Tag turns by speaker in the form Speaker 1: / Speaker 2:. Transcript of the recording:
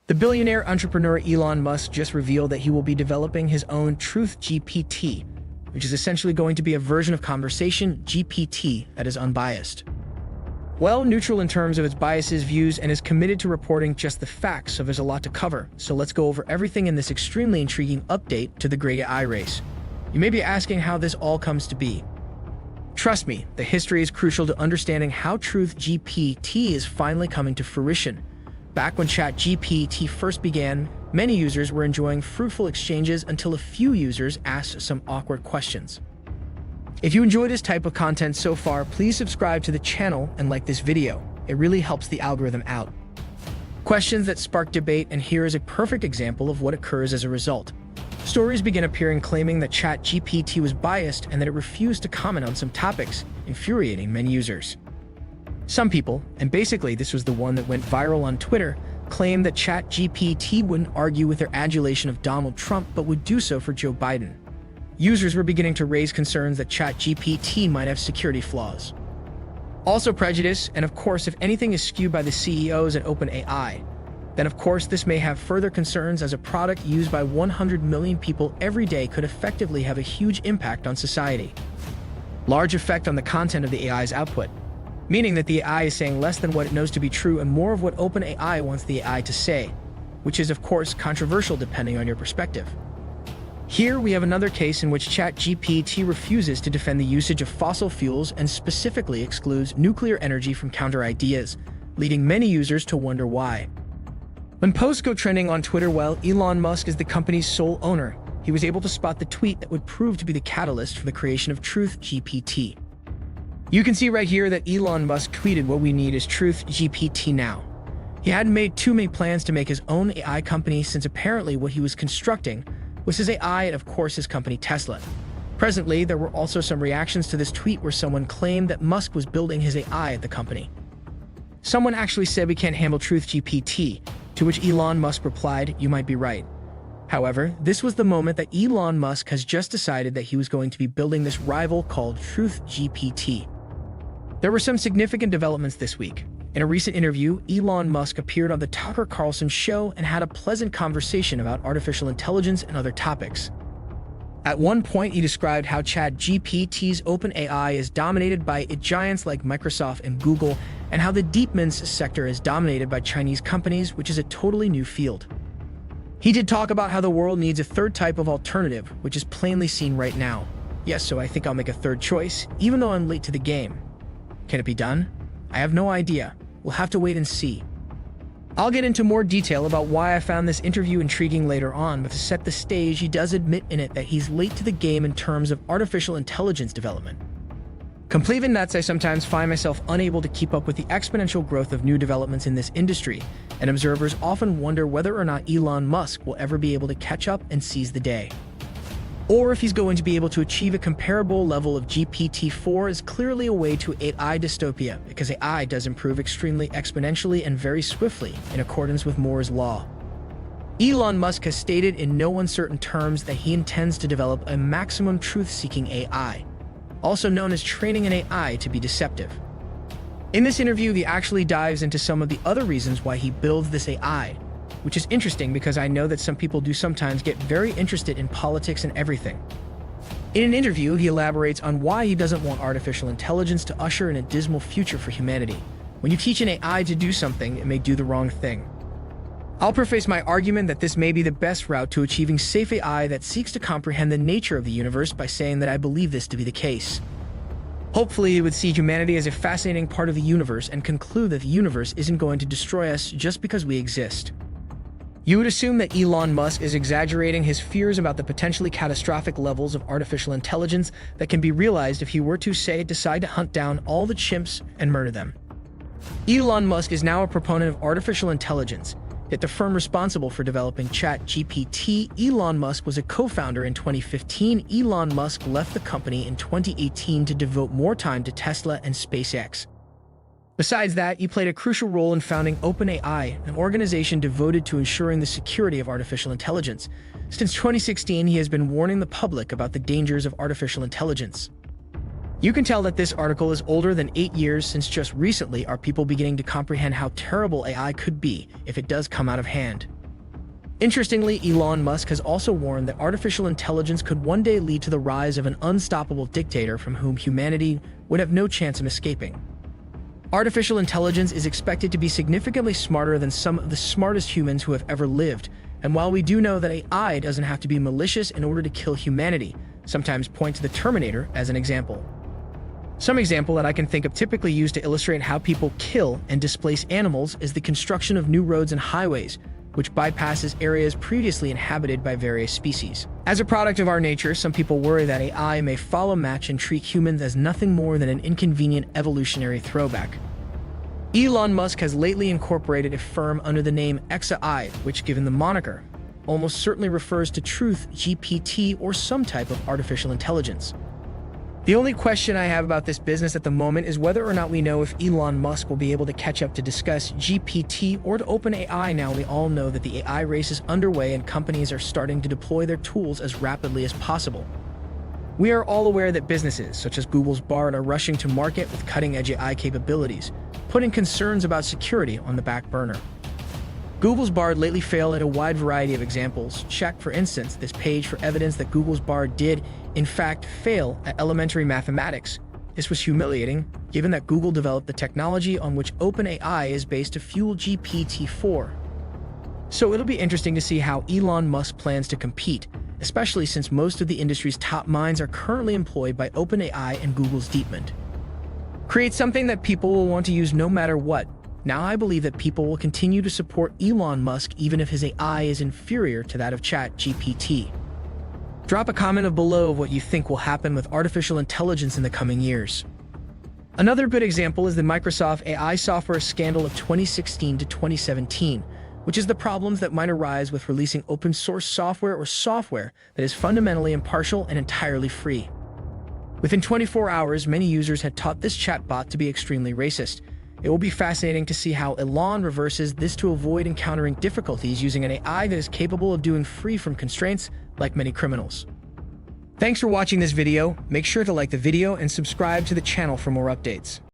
Speaker 1: The billionaire entrepreneur Elon Musk just revealed that he will be developing his own TruthGPT, which is essentially going to be a version of conversation GPT that is unbiased. Well, neutral in terms of its biases, views, and is committed to reporting just the facts, so there's a lot to cover. So let's go over everything in this extremely intriguing update to the great AI race. You may be asking how this all comes to be. Trust me, the history is crucial to understanding how TruthGPT is finally coming to fruition. Back when ChatGPT first began, many users were enjoying fruitful exchanges until a few users asked some awkward questions. If you enjoy this type of content so far, please subscribe to the channel and like this video. It really helps the algorithm out. Questions that spark debate, and here is a perfect example of what occurs as a result. Stories begin appearing claiming that ChatGPT was biased and that it refused to comment on some topics, infuriating many users. Some people, and basically this was the one that went viral on Twitter, claimed that ChatGPT wouldn't argue with their adulation of Donald Trump but would do so for Joe Biden. Users were beginning to raise concerns that ChatGPT might have security flaws. Also prejudice, and of course if anything is skewed by the CEOs at OpenAI, then of course this may have further concerns, as a product used by 100 million people every day could effectively have a huge impact on society. Large effect on the content of the AI's output, meaning that the AI is saying less than what it knows to be true and more of what OpenAI wants the AI to say, which is of course controversial depending on your perspective. Here we have another case in which ChatGPT refuses to defend the usage of fossil fuels and specifically excludes nuclear energy from counter ideas, leading many users to wonder why. When posts go trending on Twitter while Elon Musk is the company's sole owner, he was able to spot the tweet that would prove to be the catalyst for the creation of TruthGPT. You can see right here that Elon Musk tweeted, "What we need is TruthGPT now." He hadn't made too many plans to make his own AI company, since apparently what he was constructing was his AI and of course his company Tesla. Presently, there were also some reactions to this tweet where someone claimed that Musk was building his AI at the company. Someone actually said, "We can't handle TruthGPT," to which Elon Musk replied, "You might be right." However, this was the moment that Elon Musk has just decided that he was going to be building this rival called TruthGPT. There were some significant developments this week. In a recent interview, Elon Musk appeared on the Tucker Carlson show and had a pleasant conversation about artificial intelligence and other topics. At one point, he described how ChatGPT's OpenAI is dominated by giants like Microsoft and Google, and how the 𝗙𝗵𝗿𝗄 sector is dominated by Chinese companies, which is a totally new field. He did talk about how the world needs a third type of alternative, which is plainly seen right now. Yes, so I think I'll make a third choice, even though I'm late to the game. Can it be done? I have no idea. We'll have to wait and see. I'll get into more detail about why I found this interview intriguing later on, but to set the stage, he does admit in it that he's late to the game in terms of artificial intelligence development. Completely nuts, I sometimes find myself unable to keep up with the exponential growth of new developments in this industry, and observers often wonder whether or not Elon Musk will ever be able to catch up and seize the day. Or if he's going to be able to achieve a comparable level of GPT-4 is clearly a way to AI dystopia, because AI does improve extremely exponentially and very swiftly in accordance with Moore's law. Elon Musk has stated in no uncertain terms that he intends to develop a maximum truth-seeking AI, also known as training an AI to be deceptive. In this interview, he actually dives into some of the other reasons why he builds this AI, which is interesting because I know that some people do sometimes get very interested in politics and everything. In an interview, he elaborates on why he doesn't want artificial intelligence to usher in a dismal future for humanity. When you teach an AI to do something, it may do the wrong thing. I'll preface my argument that this may be the best route to achieving safe AI that seeks to comprehend the nature of the universe by saying that I believe this to be the case. Hopefully, he would see humanity as a fascinating part of the universe and conclude that the universe isn't going to destroy us just because we exist. You would assume that Elon Musk is exaggerating his fears about the potentially catastrophic levels of artificial intelligence that can be realized if he were to, say, decide to hunt down all the chimps and murder them. Elon Musk is now a proponent of artificial intelligence, yet the firm responsible for developing ChatGPT, Elon Musk, was a co-founder in 2015. Elon Musk left the company in 2018 to devote more time to Tesla and SpaceX. Besides that, he played a crucial role in founding OpenAI, an organization devoted to ensuring the security of artificial intelligence. Since 2016, he has been warning the public about the dangers of artificial intelligence. You can tell that this article is older than 8 years, since just recently are people beginning to comprehend how terrible AI could be if it does come out of hand. Interestingly, Elon Musk has also warned that artificial intelligence could one day lead to the rise of an unstoppable dictator from whom humanity would have no chance of escaping. Artificial intelligence is expected to be significantly smarter than some of the smartest humans who have ever lived, and while we do know that AI doesn't have to be malicious in order to kill humanity, sometimes point to the Terminator as an example. Some example that I can think of typically used to illustrate how people kill and displace animals is the construction of new roads and highways, which bypasses areas previously inhabited by various species. As a product of our nature, some people worry that AI may follow match and treat humans as nothing more than an inconvenient evolutionary throwback. Elon Musk has lately incorporated a firm under the name 𝗪𝗍, which, given the moniker, almost certainly refers to TruthGPT or some type of artificial intelligence. The only question I have about this business at the moment is whether or not we know if Elon Musk will be able to catch up to 𝗪𝗍 or to OpenAI. Now we all know that the AI race is underway and companies are starting to deploy their tools as rapidly as possible. We are all aware that businesses, such as Google's Bard, are rushing to market with cutting-edge AI capabilities, putting concerns about security on the back burner. Google's Bard lately failed at a wide variety of examples. Check, for instance, this page for evidence that Google's Bard did, in fact, fail at elementary mathematics. This was humiliating, given that Google developed the technology on which OpenAI is based to fuel GPT-4. So it'll be interesting to see how Elon Musk plans to compete, especially since most of the industry's top minds are currently employed by OpenAI and Google's DeepMind. Create something that people will want to use no matter what. Now I believe that people will continue to support Elon Musk even if his AI is inferior to that of ChatGPT. Drop a comment below of what you think will happen with artificial intelligence in the coming years. Another good example is the Microsoft AI software scandal of 2016 to 2017, which is the problems that might arise with releasing open source software or software that is fundamentally impartial and entirely free. Within 24 hours, many users had taught this chatbot to be extremely racist. It will be fascinating to see how Elon reverses this to avoid encountering difficulties using an AI that is capable of doing free from constraints like many criminals. Thanks for watching this video. Make sure to like the video and subscribe to the channel for more updates.